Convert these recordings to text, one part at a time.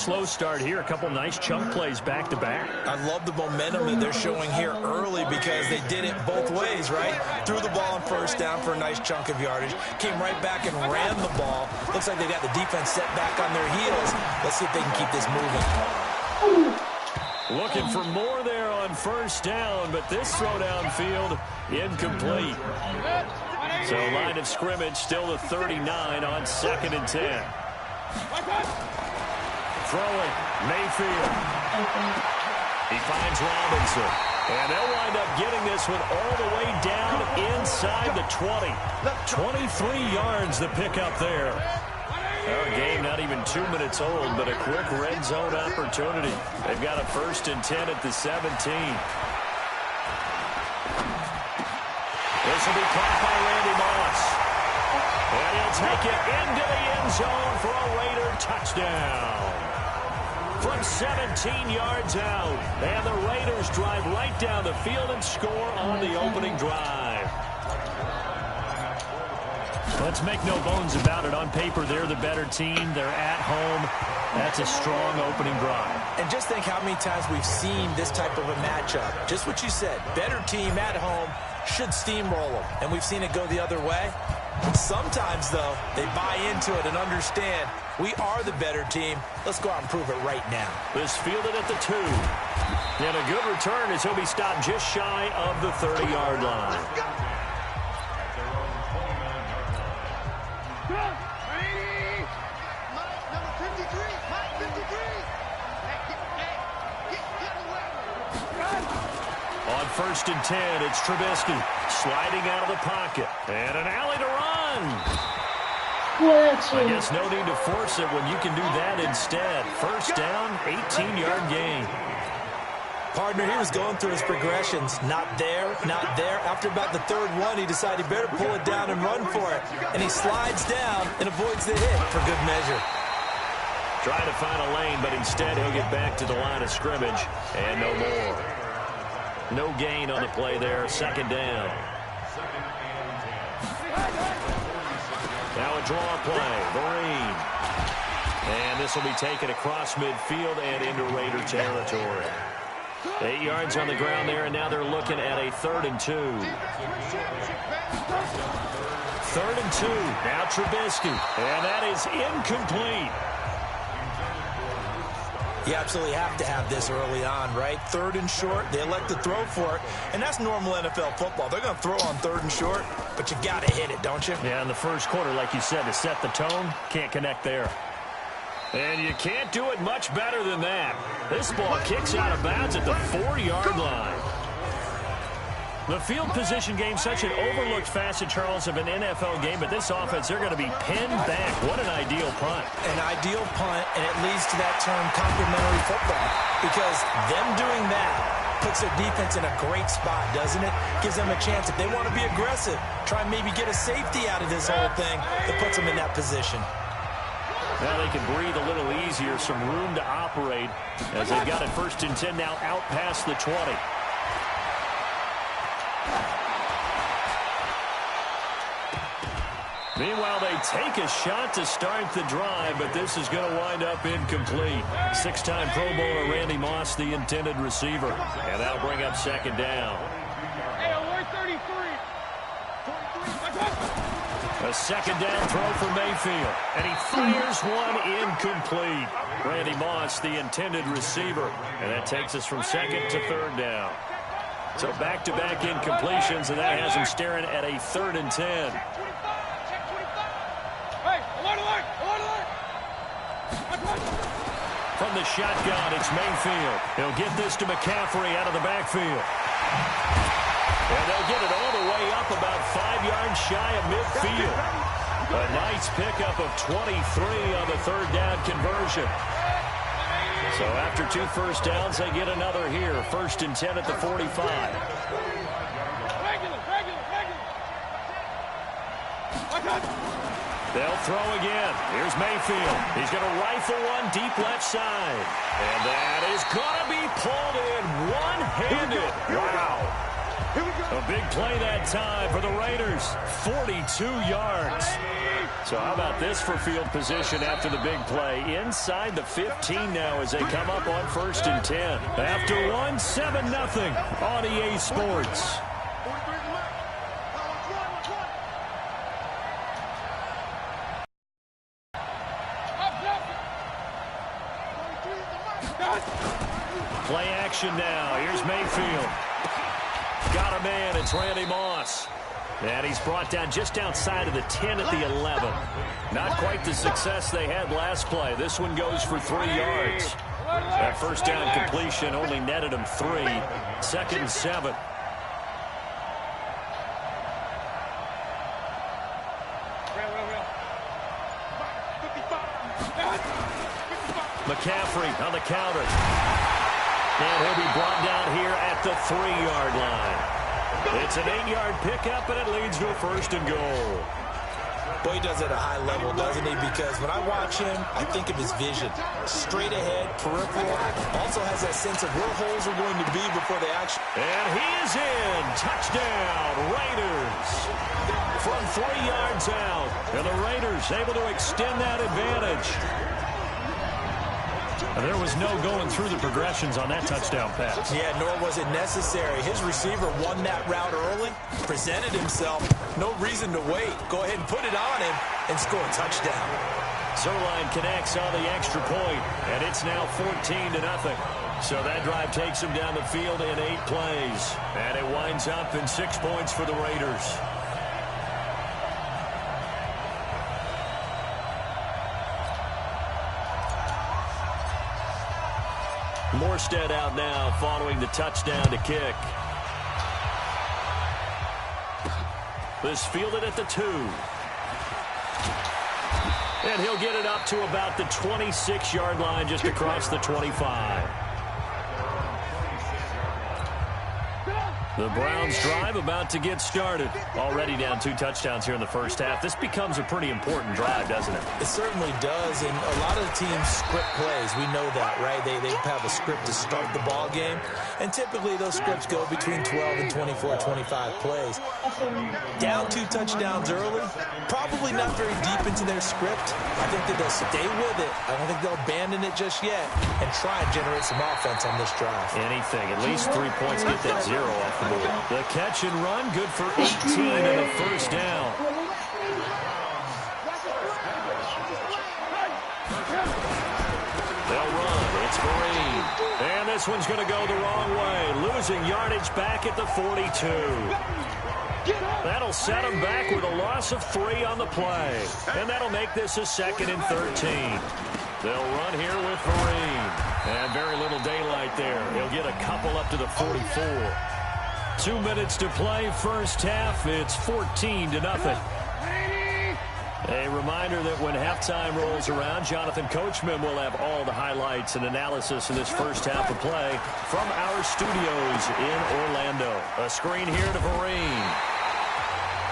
slow start here. A couple nice chunk plays back-to-back. I love the momentum that they're showing here early because they did it both ways, right? Threw the ball on first down for a nice chunk of yardage. Came right back and ran the ball. Looks like they got the defense set back on their heels. Let's see if they can keep this moving. Looking for more there on first down, but this throw downfield incomplete. So line of scrimmage still the 39 on 2nd and 10. Throwing, Mayfield. He finds Robinson. And they'll wind up getting this one all the way down inside the 20. 23 yards the pickup there. Our game not even 2 minutes old, but a quick red zone opportunity. They've got a 1st and 10 at the 17. This will be caught by Randy Moss. And he'll take it into the end zone for a Raider touchdown. From 17 yards out. And the Raiders drive right down the field and score on the opening drive. Let's make no bones about it. On paper, they're the better team. They're at home. That's a strong opening drive. And just think how many times we've seen this type of a matchup. Just what you said. Better team at home should steamroll them. And we've seen it go the other way. Sometimes, though, they buy into it and understand we are the better team. Let's go out and prove it right now. This fielded at the 2. And a good return as he'll be stopped just shy of the 30-yard line. On 1st and 10, it's Trubisky sliding out of the pocket. And an alley to run. I guess no need to force it when you can do that instead. First down, 18-yard gain. Partner, he was going through his progressions. Not there, not there. After about the 3rd one, he decided he better pull it down and run for it. And he slides down and avoids the hit for good measure. Trying to find a lane, but instead he'll get back to the line of scrimmage. And no more. No gain on the play there. 2nd down. Now a draw play. Vereen. And this will be taken across midfield and into Raider territory. 8 yards on the ground there, and now they're looking at a 3rd and 2. 3rd and 2. Now Trubisky. And that is incomplete. You absolutely have to have this early on, right? 3rd and short, they elect to throw for it, and that's normal NFL football. They're going to throw on 3rd and short, but you got to hit it, don't you? Yeah, in the first quarter, like you said, to set the tone, can't connect there. And you can't do it much better than that. This ball kicks out of bounds at the 4-yard line. The field position game, such an overlooked facet, Charles, of an NFL game, but this offense, they're going to be pinned back. What an ideal punt. An ideal punt, and it leads to that term complementary football, because them doing that puts their defense in a great spot, doesn't it? Gives them a chance, if they want to be aggressive, try and maybe get a safety out of this whole thing, that puts them in that position. Now they can breathe a little easier, some room to operate, as they've got it 1st and 10 now out past the 20. Meanwhile, they take a shot to start the drive, but this is going to wind up incomplete. 6-time Pro Bowler Randy Moss, the intended receiver. And that'll bring up 2nd down. A 2nd down throw for Mayfield. And he fires one incomplete. Randy Moss, the intended receiver. And that takes us from 2nd to 3rd down. So back-to-back incompletions, and that has him staring at a 3rd and 10. From the shotgun, it's Mayfield. He'll get this to McCaffrey out of the backfield. And they'll get it all the way up about 5 yards shy of midfield. A nice pickup of 23 on the 3rd down conversion. So after 2 first downs, they get another here. 1st and 10 at the 45. They'll throw again. Here's Mayfield. He's going to rifle one deep left side. And that is going to be pulled in one-handed. Wow. Here we go. A big play that time for the Raiders. 42 yards. So how about this for field position after the big play? Inside the 15 now as they come up on 1st and 10. After one, 7-0 on EA Sports. Play action now. Here's Mayfield. Got a man. It's Randy Moss. And he's brought down just outside of the 10 at the 11. Not quite the success they had last play. This one goes for 3 yards. That first down completion only netted him 3. 2nd and 7. McCaffrey on the counter. And he'll be brought down here at the 3-yard line. It's an 8-yard pickup, and it leads to a 1st and goal. Boy, he does it at a high level, doesn't he? Because when I watch him, I think of his vision. Straight ahead, peripheral. Also has that sense of where holes are going to be before they actually... And he is in. Touchdown, Raiders. From 3 yards out. And the Raiders able to extend that advantage. There was no going through the progressions on that touchdown pass. Yeah, nor was it necessary. His receiver won that route early, presented himself. No reason to wait. Go ahead and put it on him and score a touchdown. Zerline connects on the extra point, and it's now 14-0. So that drive takes him down the field in 8 plays. And it winds up in 6 points for the Raiders. Morstead out now following the touchdown to kick. This fielded at the 2. And he'll get it up to about the 26-yard line just across the 25. The Browns drive about to get started. Already down 2 touchdowns here in the first half. This becomes a pretty important drive, doesn't it? It certainly does, and a lot of teams script plays. We know that, right? They have a script to start the ball game, and typically those scripts go between 12 and 24, 25 plays. Down 2 touchdowns early, probably not very deep into their script. I think that they'll stay with it. I don't think they'll abandon it just yet and try and generate some offense on this drive. Anything. At least 3 points, get that 0 off the board. The catch and run, good for 18 and a first down. They'll run. It's Marine. And this one's going to go the wrong way. Losing yardage back at the 42. That'll set them back with a loss of 3 on the play. And that'll make this a 2nd and 13. They'll run here with Marine. And very little daylight there. He'll get a couple up to the 44. 2 minutes to play, first half. It's 14-0. A reminder that when halftime rolls around, Jonathan Coachman will have all the highlights and analysis of this first half of play from our studios in Orlando. A screen here to Vereen.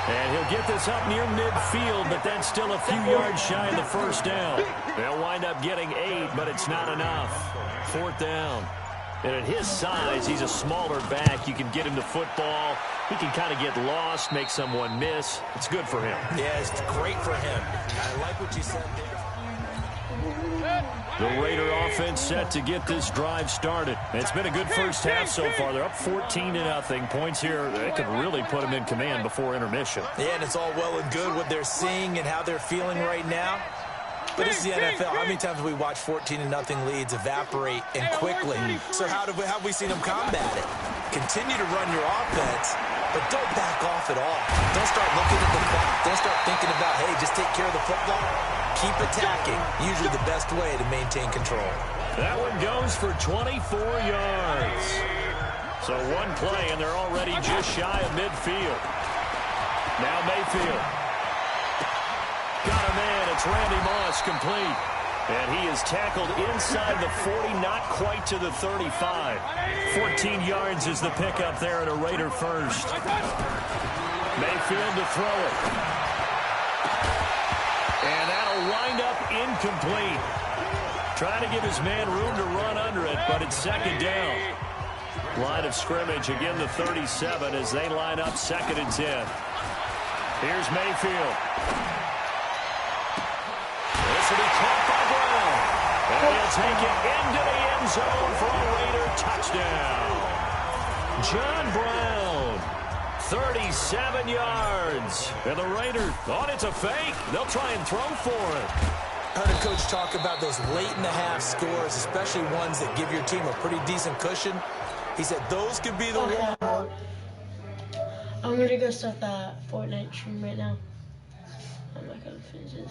And he'll get this up near midfield, but that's still a few yards shy of the first down. They'll wind up getting 8, but it's not enough. 4th down. And at his size, he's a smaller back. You can get him the football. He can kind of get lost, make someone miss. It's good for him. Yeah, it's great for him. I like what you said there. The Raider offense set to get this drive started. It's been a good first half so far. They're up 14-0. Points here, they could really put them in command before intermission. Yeah, and it's all well and good what they're seeing and how they're feeling right now. But this is the NFL. How many times have we watched 14-0 leads evaporate and quickly? So how have we seen them combat it? Continue to run your offense, but don't back off at all. Don't start looking at the clock. Don't start thinking about, hey, just take care of the football. Keep attacking. Usually the best way to maintain control. That one goes for 24 yards. So one play, and they're already just shy of midfield. Now Mayfield. Got a man. It's Randy Moss, complete. And he is tackled inside the 40, not quite to the 35. 14 yards is the pickup there at a Raider first. Mayfield to throw it. And that'll wind up incomplete. Trying to give his man room to run under it, but it's 2nd down. Line of scrimmage, again the 37 as they line up 2nd and 10. Here's Mayfield. This will be caught by Brown. And he'll take it into the end zone for a Raider touchdown. John Brown, 37 yards. And the Raiders thought it's a fake. They'll try and throw for it. I heard a coach talk about those late-in-the-half scores, especially ones that give your team a pretty decent cushion. He said those could be the ones. I'm going to go start that Fortnite stream right now. I'm not going to finish it.